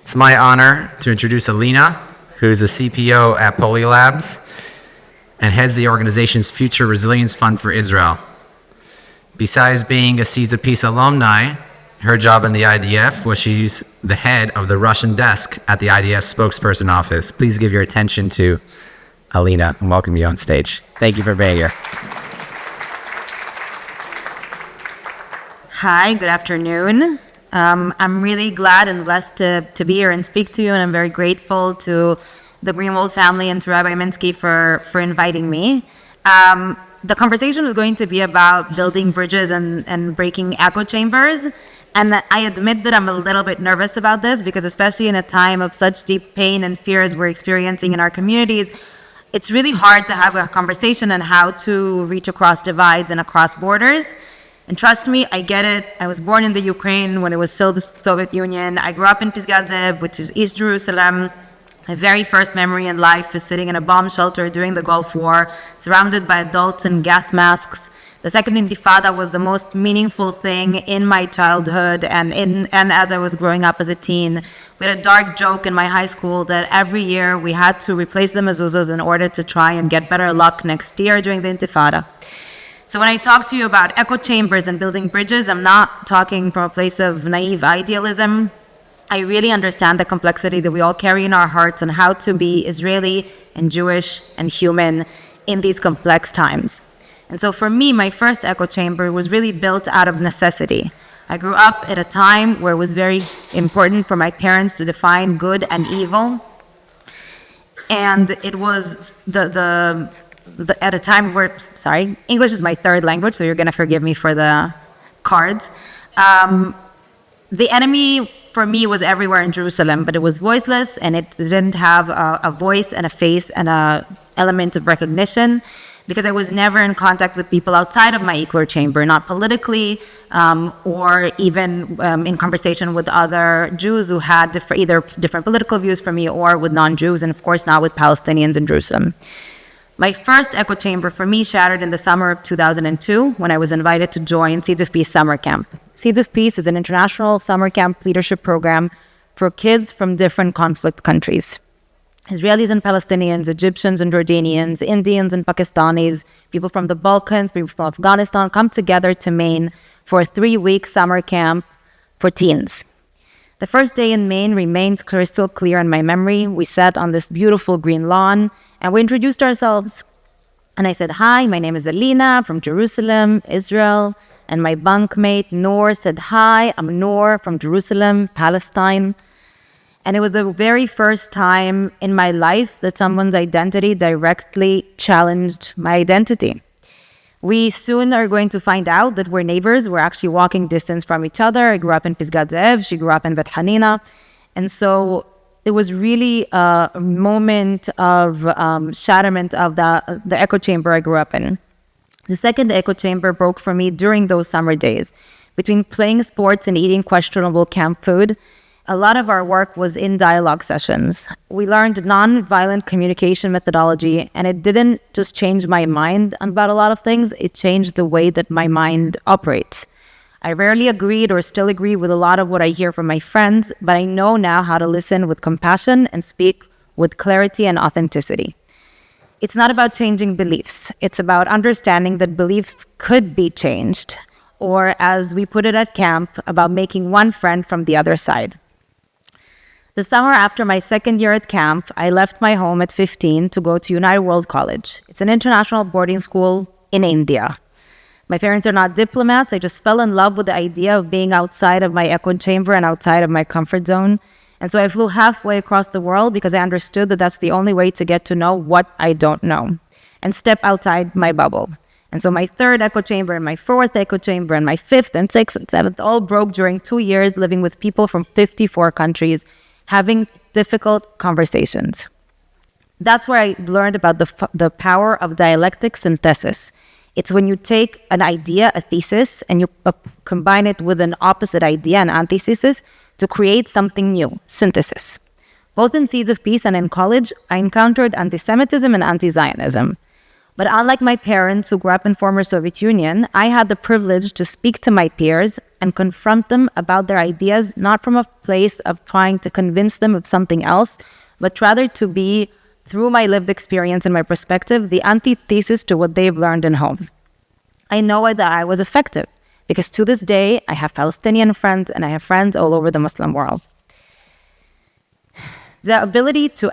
It's my honor to introduce Alina, who is a CPO at PollyLabs and heads the organization's Future Resilience Fund for Israel. Besides being a Seeds of Peace alumni, her job in the IDF was she's the head of the Russian desk at the IDF spokesperson office. Please give your attention to Alina and welcome you on stage. Thank you for being here. Hi, good afternoon. I'm really glad and blessed to be here and speak to you, and I'm very grateful to the Greenwald family and to Rabbi Minsky for inviting me. The conversation is going to be about building bridges and breaking echo chambers, and I admit that I'm a little bit nervous about this because especially in a time of such deep pain and fear as we're experiencing in our communities, it's really hard to have a conversation on how to reach across divides and across borders. And trust me, I get it. I was born in the Ukraine when it was still the Soviet Union. I grew up in Pisgat Ze'ev, which is East Jerusalem. My very first memory in life is sitting in a bomb shelter during the Gulf War, surrounded by adults in gas masks. The Second Intifada was the most meaningful thing in my childhood and as I was growing up as a teen. We had a dark joke in my high school that every year we had to replace the mezuzahs in order to try and get better luck next year during the Intifada. So when I talk to you about echo chambers and building bridges, I'm not talking from a place of naive idealism. I really understand the complexity that we all carry in our hearts on how to be Israeli and Jewish and human in these complex times. And so for me, my first echo chamber was really built out of necessity. I grew up at a time where it was very important for my parents to define good and evil. And it was at a time where, English is my third language, so you're going to forgive me for the cards. The enemy, for me, was everywhere in Jerusalem, but it was voiceless, and it didn't have a voice and a face and an element of recognition, because I was never in contact with people outside of my echo chamber, not politically, or even in conversation with other Jews who had either different political views from me or with non-Jews, and of course not with Palestinians in Jerusalem. My first echo chamber for me shattered in the summer of 2002 when I was invited to join Seeds of Peace summer camp. Seeds of Peace is an international summer camp leadership program for kids from different conflict countries. Israelis and Palestinians, Egyptians and Jordanians, Indians and Pakistanis, people from the Balkans, people from Afghanistan come together to Maine for a 3-week summer camp for teens. The first day in Maine remains crystal clear in my memory. We sat on this beautiful green lawn and we introduced ourselves. And I said, "Hi, my name is Alina from Jerusalem, Israel." And my bunkmate, Noor, said, "Hi, I'm Noor from Jerusalem, Palestine." And it was the very first time in my life that someone's identity directly challenged my identity. We soon are going to find out that we're neighbors. We're actually walking distance from each other. I grew up in Pisgat Ze'ev. She grew up in Bet Hanina. And so it was really a moment of shatterment of the echo chamber I grew up in. The second echo chamber broke for me during those summer days. Between playing sports and eating questionable camp food, a lot of our work was in dialogue sessions. We learned nonviolent communication methodology, and it didn't just change my mind about a lot of things, it changed the way that my mind operates. I rarely agreed or still agree with a lot of what I hear from my friends, but I know now how to listen with compassion and speak with clarity and authenticity. It's not about changing beliefs. It's about understanding that beliefs could be changed, or as we put it at camp, about making one friend from the other side. The summer after my second year at camp, I left my home at 15 to go to United World College. It's an international boarding school in India. My parents are not diplomats. I just fell in love with the idea of being outside of my echo chamber and outside of my comfort zone. And so I flew halfway across the world because I understood that that's the only way to get to know what I don't know and step outside my bubble. And so my third echo chamber and my fourth echo chamber and my fifth and sixth and seventh all broke during 2 years living with people from 54 countries, having difficult conversations. That's where I learned about the power of dialectic synthesis. It's when you take an idea, a thesis, and you combine it with an opposite idea, an antithesis, to create something new, synthesis. Both in Seeds of Peace and in college, I encountered anti-Semitism and anti-Zionism. But unlike my parents who grew up in former Soviet Union, I had the privilege to speak to my peers and confront them about their ideas, not from a place of trying to convince them of something else, but rather to be, through my lived experience and my perspective, the antithesis to what they've learned in home. I know that I was effective because to this day, I have Palestinian friends and I have friends all over the Muslim world. The ability to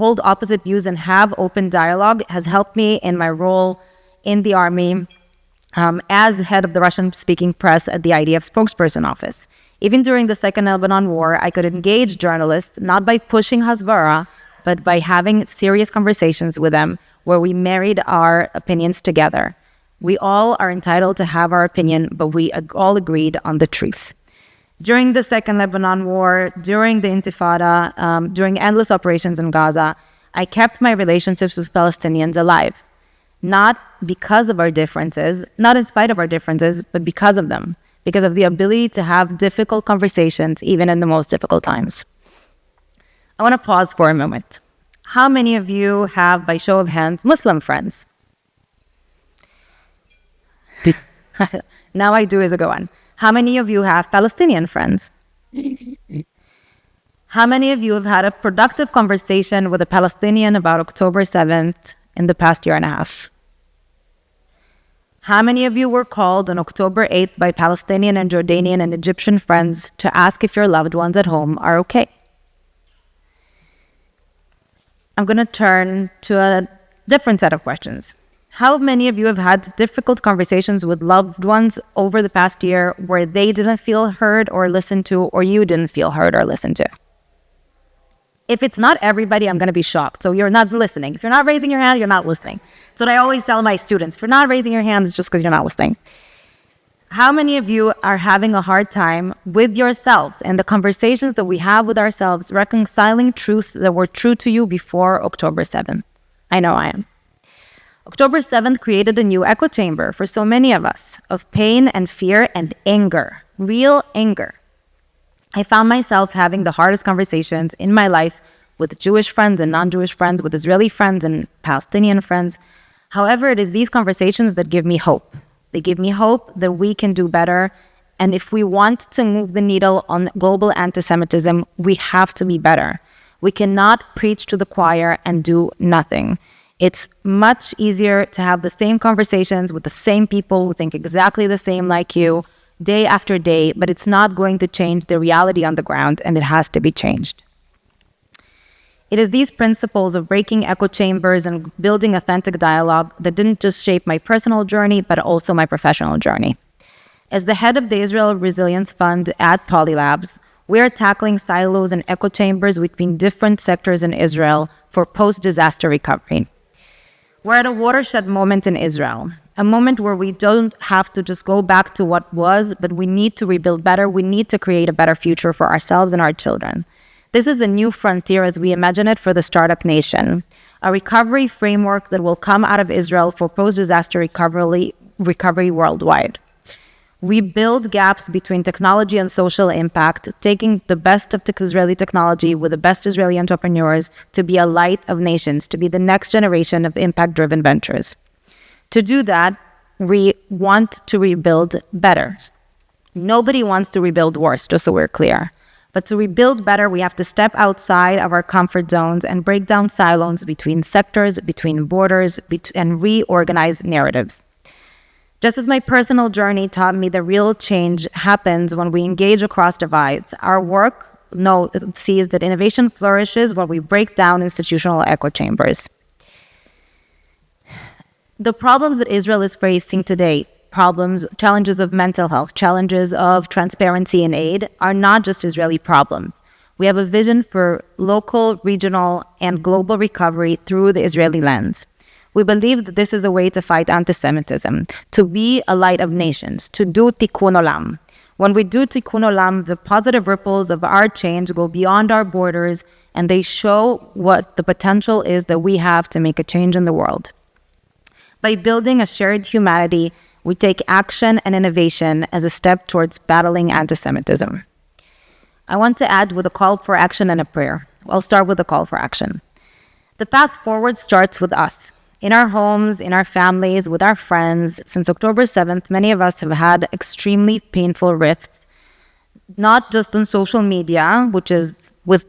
hold opposite views and have open dialogue has helped me in my role in the army as head of the Russian-speaking press at the IDF spokesperson office. Even during the Second Lebanon War, I could engage journalists not by pushing Hasbara, but by having serious conversations with them where we married our opinions together. We all are entitled to have our opinion, but we all agreed on the truth. During the Second Lebanon War, during the Intifada, during endless operations in Gaza, I kept my relationships with Palestinians alive. Not because of our differences, not in spite of our differences, but because of them, because of the ability to have difficult conversations, even in the most difficult times. I want to pause for a moment. How many of you have, by show of hands, Muslim friends? Now I do as I go on. How many of you have Palestinian friends? How many of you have had a productive conversation with a Palestinian about October 7th in the past year and a half? How many of you were called on October 8th by Palestinian and Jordanian and Egyptian friends to ask if your loved ones at home are okay? I'm going to turn to a different set of questions. How many of you have had difficult conversations with loved ones over the past year where they didn't feel heard or listened to, or you didn't feel heard or listened to? If it's not everybody, I'm going to be shocked. So you're not listening. If you're not raising your hand, you're not listening. That's what I always tell my students. If you're not raising your hand, it's just because you're not listening. How many of you are having a hard time with yourselves and the conversations that we have with ourselves, reconciling truths that were true to you before October 7th? I know I am. October 7th created a new echo chamber for so many of us of pain and fear and anger, real anger. I found myself having the hardest conversations in my life with Jewish friends and non-Jewish friends, with Israeli friends and Palestinian friends. However, it is these conversations that give me hope. They give me hope that we can do better. And if we want to move the needle on global anti-Semitism, we have to be better. We cannot preach to the choir and do nothing. It's much easier to have the same conversations with the same people who think exactly the same like you, day after day, but it's not going to change the reality on the ground, and it has to be changed. It is these principles of breaking echo chambers and building authentic dialogue that didn't just shape my personal journey, but also my professional journey. As the head of the Israel Resilience Fund at PollyLabs, we are tackling silos and echo chambers between different sectors in Israel for post-disaster recovery. We're at a watershed moment in Israel, a moment where we don't have to just go back to what was, but we need to rebuild better. We need to create a better future for ourselves and our children. This is a new frontier as we imagine it for the startup nation, a recovery framework that will come out of Israel for post-disaster recovery worldwide. We build gaps between technology and social impact, taking the best of Israeli technology with the best Israeli entrepreneurs to be a light of nations, to be the next generation of impact-driven ventures. To do that, we want to rebuild better. Nobody wants to rebuild worse, just so we're clear. But to rebuild better, we have to step outside of our comfort zones and break down silos between sectors, between borders, and reorganize narratives. Just as my personal journey taught me the real change happens when we engage across divides, our work sees that innovation flourishes when we break down institutional echo chambers. The problems that Israel is facing today, challenges of mental health, challenges of transparency in aid, are not just Israeli problems. We have a vision for local, regional, and global recovery through the Israeli lens. We believe that this is a way to fight anti-Semitism, to be a light of nations, to do tikkun olam. When we do tikkun olam, the positive ripples of our change go beyond our borders, and they show what the potential is that we have to make a change in the world. By building a shared humanity, we take action and innovation as a step towards battling anti-Semitism. I want to add with a call for action and a prayer. I'll start with a call for action. The path forward starts with us. In our homes, in our families, with our friends, since October 7th, many of us have had extremely painful rifts, not just on social media, which is with,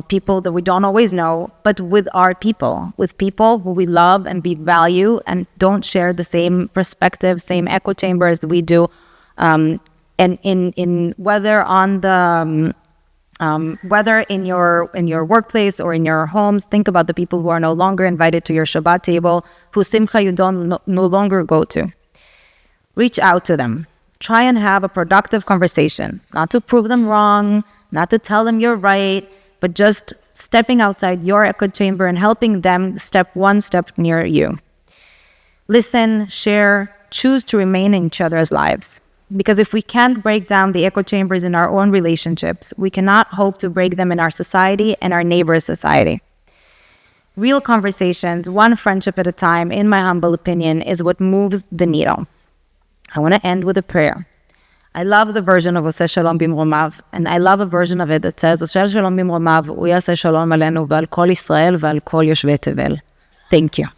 people that we don't always know, but with our people, with people who we love and we value and don't share the same perspective, same echo chamber as we do. And in whether on the whether in your workplace or in your homes, think about the people who are no longer invited to your Shabbat table, whose simcha you no longer go to. Reach out to them. Try and have a productive conversation, not to prove them wrong, not to tell them you're right, but just stepping outside your echo chamber and helping them one step near you. Listen, share, choose to remain in each other's lives. Because if we can't break down the echo chambers in our own relationships, we cannot hope to break them in our society and our neighbor's society. Real conversations, one friendship at a time, in my humble opinion, is what moves the needle. I want to end with a prayer. I love the version of Oseh Shalom Bimromav, and I love a version of it that says, Oseh Shalom Bimromav, Uyaseh Shalom Aleinu, Ve'al Kol Yisrael, Ve'al Kol Yoshvei Tevel. Thank you.